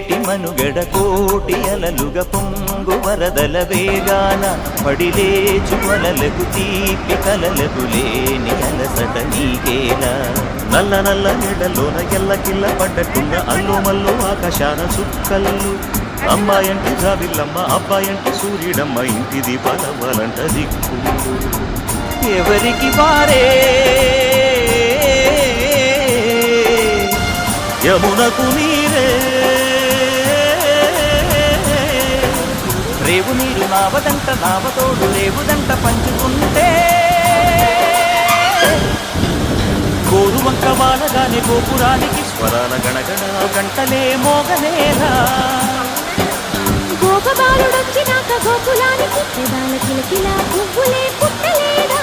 ఏటి మనుగడ కోటి అలలుగ పొంగు వరదల వేగాన పడిలేచు వలలకు తీపి కలలకు లేని అలసట నీకేలా నల్ల నల్ల నీడలోన ఎల్లకిల్ల పడ్డట్టున్న అల్లు మల్లు ఆకాశాన చుక్కల్లు అమ్మాయంటే జాబిల్లమ్మ అబ్బాయంటే సూర్యుడమ్మ ఇంటి దీపాలవ్వాలంట దిక్కులు ఎవరికి వారే యమునకు నీరే రేవు నీరు నావదంట నావతోడు రేవుదంట పంచుకుంటే గోరు వంక వానగానే గోపురానికి స్వరాల గణగణ గంటలే మోగనేరా గోపబాలుడొచ్చినాక గోకులానికి పెదాల కిలకిలా పువ్వులే పుట్టలేదా